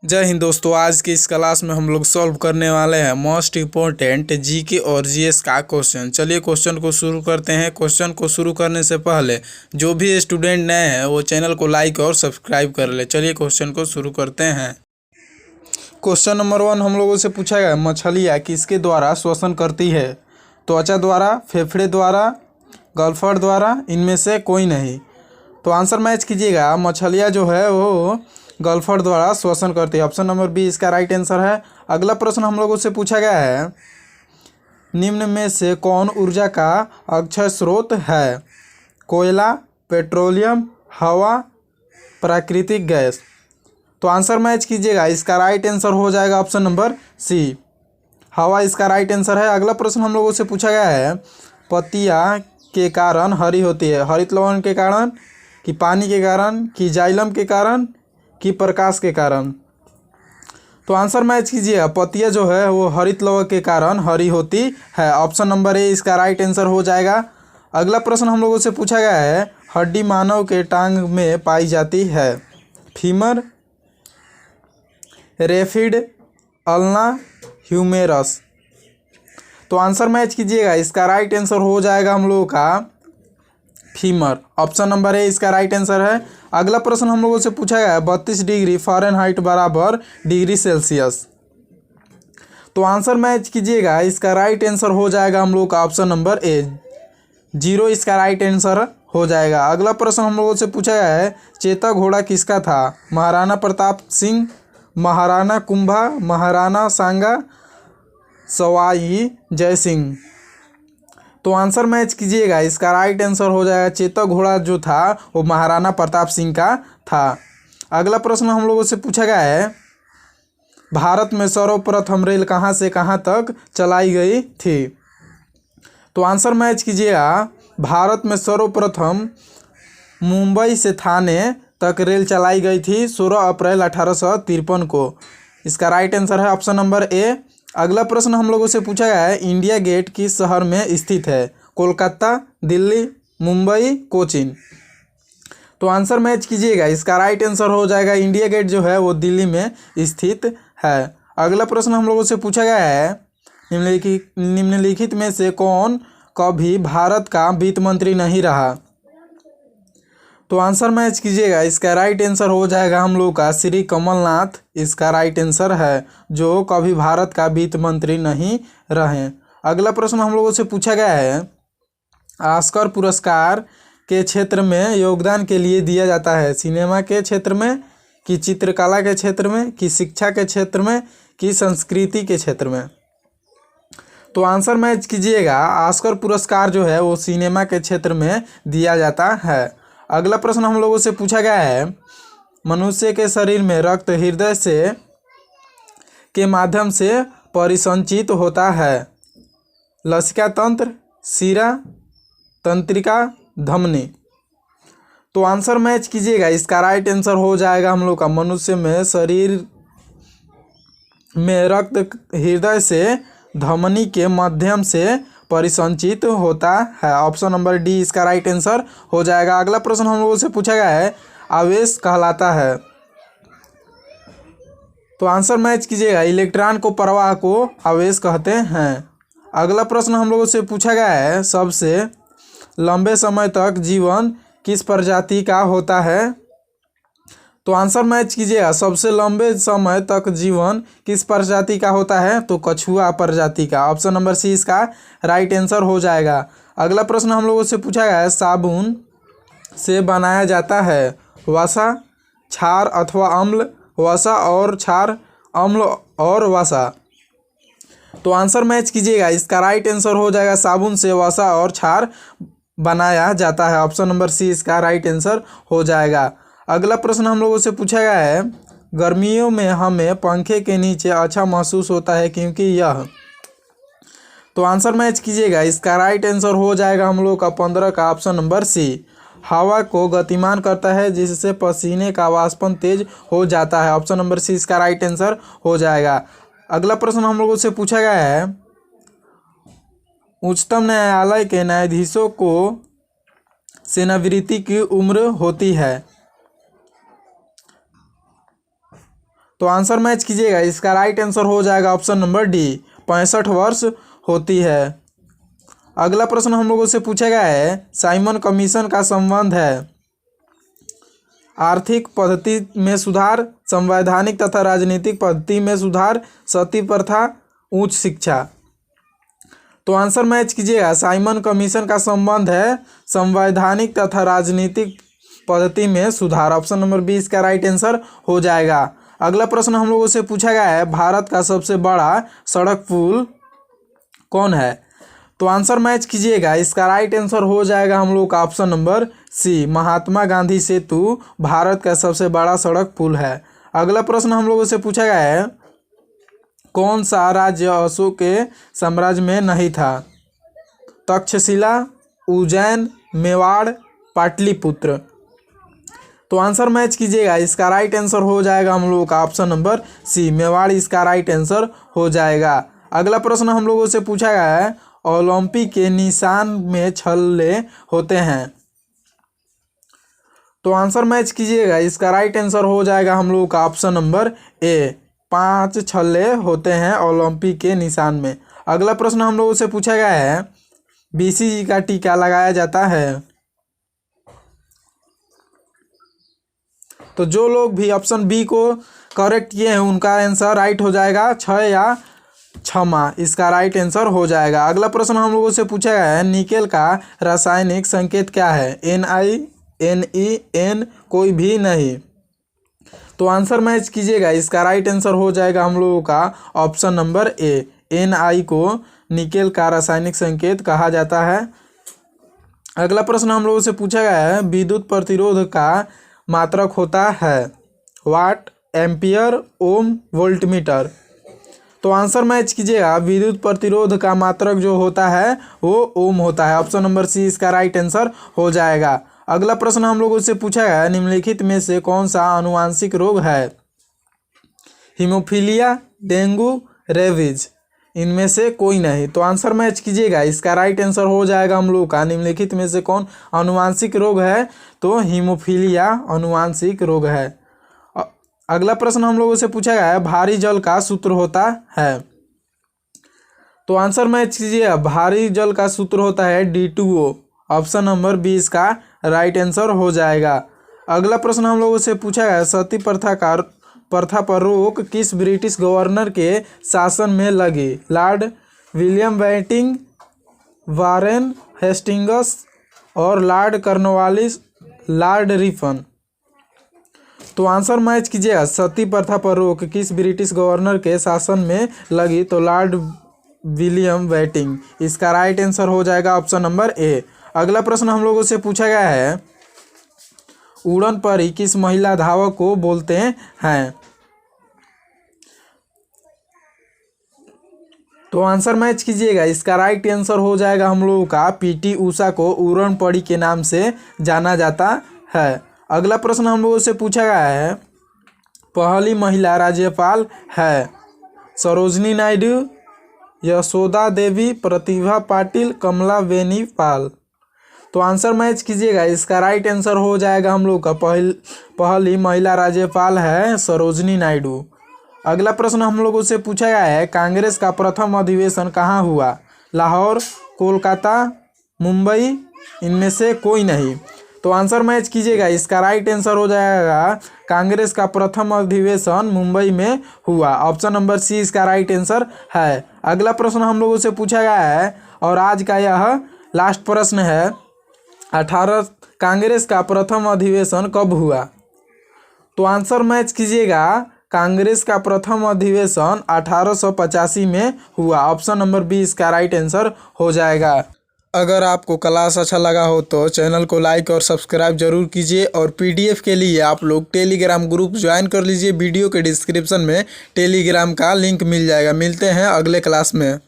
जय हिंद दोस्तों। आज की इस क्लास में हम लोग सॉल्व करने वाले हैं मोस्ट इम्पोर्टेंट जीके और जीएस का क्वेश्चन। चलिए क्वेश्चन को शुरू करते हैं। क्वेश्चन को शुरू करने से पहले जो भी स्टूडेंट नए हैं वो चैनल को लाइक और सब्सक्राइब कर ले। चलिए क्वेश्चन को शुरू करते हैं। क्वेश्चन नंबर 1 हम लोगों से पूछा गया, मछलियाँ किसके द्वारा श्वसन करती है? त्वचा द्वारा, फेफड़े द्वारा, गलफड़ द्वारा, इनमें से कोई नहीं। तो आंसर मैच कीजिएगा। मछलियाँ जो है वो गलफड़ द्वारा श्वसन करती है। ऑप्शन नंबर बी इसका राइट आंसर है। अगला प्रश्न हम लोगों से पूछा गया है, निम्न में से कौन ऊर्जा का अक्षय स्रोत है? कोयला, पेट्रोलियम, हवा, प्राकृतिक गैस। तो आंसर मैच कीजिएगा। इसका राइट आंसर हो जाएगा ऑप्शन नंबर सी, हवा इसका राइट आंसर है। अगला प्रश्न हम लोगों से पूछा गया है, पत्तियाँ के कारण हरी होती है? हरित लवण के कारण, कि पानी के कारण, कि जाइलम के कारण, कि प्रकाश के कारण। तो आंसर मैच कीजिएगा। पत्तियाँ जो है वो हरित लवण के कारण हरी होती है। ऑप्शन नंबर ए इसका राइट आंसर हो जाएगा। अगला प्रश्न हम लोगों से पूछा गया है, हड्डी मानव के टांग में पाई जाती है? फीमर, रेफिड, अल्ना, ह्यूमेरस। तो आंसर मैच कीजिएगा। इसका राइट आंसर हो जाएगा हम लोगों का फीमर। ऑप्शन नंबर ए इसका राइट आंसर है। अगला प्रश्न हम लोगों से पूछा गया है, 32 डिग्री फ़ारेनहाइट बराबर डिग्री सेल्सियस। तो आंसर मैच कीजिएगा। इसका राइट आंसर हो जाएगा हम लोगों का ऑप्शन नंबर ए, 0 इसका राइट आंसर हो जाएगा। अगला प्रश्न हम लोगों से पूछा गया है, चेता घोड़ा किसका था? महाराणा प्रताप सिंह, महाराणा कुंभा, महाराणा सांगा, सवाई जय सिंह। तो आंसर मैच कीजिएगा। इसका राइट आंसर हो जाएगा, चेतक घोड़ा जो था वो महाराणा प्रताप सिंह का था। अगला प्रश्न हम लोगों से पूछा गया है, भारत में सर्वप्रथम रेल कहाँ से कहाँ तक चलाई गई थी? तो आंसर मैच कीजिएगा। भारत में सर्वप्रथम मुंबई से थाने तक रेल चलाई गई थी 16 अप्रैल 1853 को। इसका राइट आंसर है ऑप्शन नंबर ए। अगला प्रश्न हम लोगों से पूछा गया है, इंडिया गेट किस शहर में स्थित है? कोलकाता, दिल्ली, मुंबई, कोचीन। तो आंसर मैच कीजिएगा। इसका राइट आंसर हो जाएगा, इंडिया गेट जो है वो दिल्ली में स्थित है। अगला प्रश्न हम लोगों से पूछा गया है, निम्नलिखित में से कौन कभी भारत का वित्त मंत्री नहीं रहा? तो आंसर मैच कीजिएगा। इसका राइट आंसर हो जाएगा हम लोग का श्री कमलनाथ इसका राइट आंसर है, जो कभी भारत का वित्त मंत्री नहीं रहे। अगला प्रश्न हम लोगों से पूछा गया है, ऑस्कर पुरस्कार के क्षेत्र में योगदान के लिए दिया जाता है? सिनेमा के क्षेत्र में, कि चित्रकला के क्षेत्र में, कि शिक्षा के क्षेत्र में, कि संस्कृति के क्षेत्र में। तो आंसर मैच कीजिएगा। ऑस्कर पुरस्कार जो है वो सिनेमा के क्षेत्र में दिया जाता है। अगला प्रश्न हम लोगों से पूछा गया है, मनुष्य के शरीर में रक्त हृदय से के माध्यम से परिसंचित होता है? लसिका तंत्र, शिरा, तंत्रिका, धमनी। तो आंसर मैच कीजिएगा। इसका राइट आंसर हो जाएगा हम लोग का, मनुष्य में शरीर में रक्त हृदय से धमनी के माध्यम से परिसंचित होता है। ऑप्शन नंबर डी इसका राइट आंसर हो जाएगा। अगला प्रश्न हम लोगों से पूछा गया है, आवेश कहलाता है? तो आंसर मैच कीजिएगा। इलेक्ट्रॉन को प्रवाह को आवेश कहते हैं। अगला प्रश्न हम लोगों से पूछा गया है, सबसे लंबे समय तक जीवन किस प्रजाति का होता है? तो आंसर मैच कीजिएगा। सबसे लंबे समय तक जीवन किस प्रजाति का होता है? तो कछुआ प्रजाति का। ऑप्शन नंबर सी इसका राइट आंसर हो जाएगा। अगला प्रश्न हम लोगों से पूछा गया है, साबुन से बनाया जाता है वसा, क्षार अथवा अम्ल, वसा और क्षार, अम्ल और वसा। तो आंसर मैच कीजिएगा। इसका राइट आंसर हो जाएगा, साबुन से वसा और क्षार बनाया जाता है। ऑप्शन नंबर सी इसका राइट आंसर हो जाएगा। अगला प्रश्न हम लोगों से पूछा गया है, गर्मियों में हमें पंखे के नीचे अच्छा महसूस होता है क्योंकि यह। तो आंसर मैच कीजिएगा। इसका राइट आंसर हो जाएगा हम लोग का 15 का ऑप्शन नंबर सी, हवा को गतिमान करता है जिससे पसीने का वाष्पन तेज हो जाता है। ऑप्शन नंबर सी इसका राइट आंसर हो जाएगा। अगला प्रश्न हम लोगों से पूछा गया है, उच्चतम न्यायालय के न्यायाधीशों को सेवानिवृत्ति की उम्र होती है? तो आंसर मैच कीजिएगा, इसका राइट आंसर हो जाएगा ऑप्शन नंबर डी, 65 वर्ष होती है। अगला प्रश्न हम लोगों से पूछा गया है, साइमन कमीशन का संबंध है आर्थिक पद्धति में सुधार, संवैधानिक तथा राजनीतिक पद्धति में सुधार, सती प्रथा, उच्च शिक्षा। तो आंसर मैच कीजिएगा, साइमन कमीशन का संबंध है संवैधानिक तथा राजनीतिक पद्धति में सुधार। ऑप्शन नंबर बी इसका राइट आंसर हो जाएगा। अगला प्रश्न हम लोगों से पूछा गया है, भारत का सबसे बड़ा सड़क पुल कौन है? तो आंसर मैच कीजिएगा, इसका राइट आंसर हो जाएगा हम लोग का option number C, Mahatma Gandhi सेतु भारत का सबसे बड़ा सड़क पुल है। अगला प्रश्न हम लोगों से पूछा गया है, कौन सा राज्य अशोक के साम्राज्य में नहीं था? तक्षशिला, उज्जैन, मेवाड़, पाटलिपुत्र। तो आंसर मैच कीजिएगा, इसका राइट आंसर हो जाएगा हम लोगों का ऑप्शन नंबर सी, मेवाड़ इसका राइट आंसर हो जाएगा। अगला प्रश्न हम लोगों से पूछा गया है, ओलंपिक के निशान में छल्ले होते हैं। तो आंसर मैच कीजिएगा, इसका राइट आंसर हो जाएगा हम लोगों का ऑप्शन नंबर ए, 5 छल्ले होते हैं ओलंपिक के निशान में। अगला प्रश्न हम लोगों से पूछा गया है, बीसीजी का टीका लगाया जाता है। तो जो लोग भी ऑप्शन बी को करेक्ट किए हैं उनका आंसर राइट हो जाएगा, 6 या 6 माह इसका राइट आंसर हो जाएगा। अगला प्रश्न हम लोगों से पूछा गया है, निकेल का रासायनिक संकेत क्या है? Ni, Ne, N, कोई भी नहीं। तो आंसर मैच कीजिएगा, इसका राइट आंसर हो जाएगा हम लोगों का ऑप्शन नंबर ए, Ni को निकेल का रासायनिक संकेत कहा जाता है। अगला प्रश्न हम लोगों से पूछा गया है, विद्युत प्रतिरोध का मात्रक होता है वाट, एम्पियर, ओम, वोल्टमीटर। तो आंसर मैच कीजिएगा, विद्युत प्रतिरोध का मात्रक जो होता है वो ओम होता है। ऑप्शन नंबर सी इसका राइट आंसर हो जाएगा। अगला प्रश्न हम लोगों से पूछा गया है, निम्नलिखित में से कौन सा आनुवांशिक रोग है? हीमोफीलिया, डेंगू, रेबीज, इनमें से कोई नहीं। तो आंसर मैच कीजिएगा, इसका राइट आंसर हो जाएगा हम लोग का, निम्नलिखित में से कौन आनुवांशिक रोग है? तो हीमोफीलिया आनुवांशिक रोग है। अगला प्रश्न हम लोगों से पूछा गया है, भारी जल का सूत्र होता है। तो आंसर मैच कीजिए, भारी जल का सूत्र होता है D2O। ऑप्शन नंबर बी इसका राइट आंसर हो जाएगा। अगला प्रश्न हम लोगों से पूछा गया, सती प्रथा पर रोक किस ब्रिटिश गवर्नर के शासन में लगी? Lord William Bentinck, Warren Hastings और लॉर्ड कॉर्नवालिस, लॉर्ड रिपन। तो आंसर मैच कीजिएगा, सती प्रथा पर रोक किस ब्रिटिश गवर्नर के शासन में लगी? तो लॉर्ड विलियम बेंटिंग इसका राइट आंसर हो जाएगा ऑप्शन नंबर ए। अगला प्रश्न हम लोगों से पूछा गया है, उड़न परी किस महिला धावक को बोलते हैं? तो आंसर मैच कीजिएगा, इसका राइट आंसर हो जाएगा हम लोगों का PT उषा को उड़न परी के नाम से जाना जाता है। अगला प्रश्न हम लोगों से पूछा गया है, पहली महिला राज्यपाल है? सरोजनी नायडू, यशोदा देवी, प्रतिभा पाटिल, कमला बेनीपाल। तो आंसर मैच कीजिएगा, इसका राइट आंसर हो जाएगा हम लोग का पहली महिला राज्यपाल है सरोजनी नायडू। अगला प्रश्न हम लोगों से पूछा गया है, कांग्रेस का प्रथम अधिवेशन कहाँ हुआ? लाहौर, कोलकाता, मुंबई, इनमें से कोई नहीं। तो आंसर मैच कीजिएगा, इसका राइट आंसर हो जाएगा, कांग्रेस का प्रथम अधिवेशन मुंबई में हुआ। ऑप्शन नंबर सी इसका राइट आंसर है। अगला प्रश्न हम लोगों से पूछा गया है और आज का यह लास्ट प्रश्न है, कांग्रेस का प्रथम अधिवेशन कब हुआ? तो आंसर मैच कीजिएगा, कांग्रेस का प्रथम अधिवेशन 1885 में हुआ। ऑप्शन नंबर बी इसका राइट आंसर हो जाएगा। अगर आपको क्लास अच्छा लगा हो तो चैनल को लाइक और सब्सक्राइब जरूर कीजिए और PDF के लिए आप लोग टेलीग्राम ग्रुप ज्वाइन कर लीजिए। वीडियो के डिस्क्रिप्शन में टेलीग्राम का लिंक मिल जाएगा। मिलते हैं अगले क्लास में।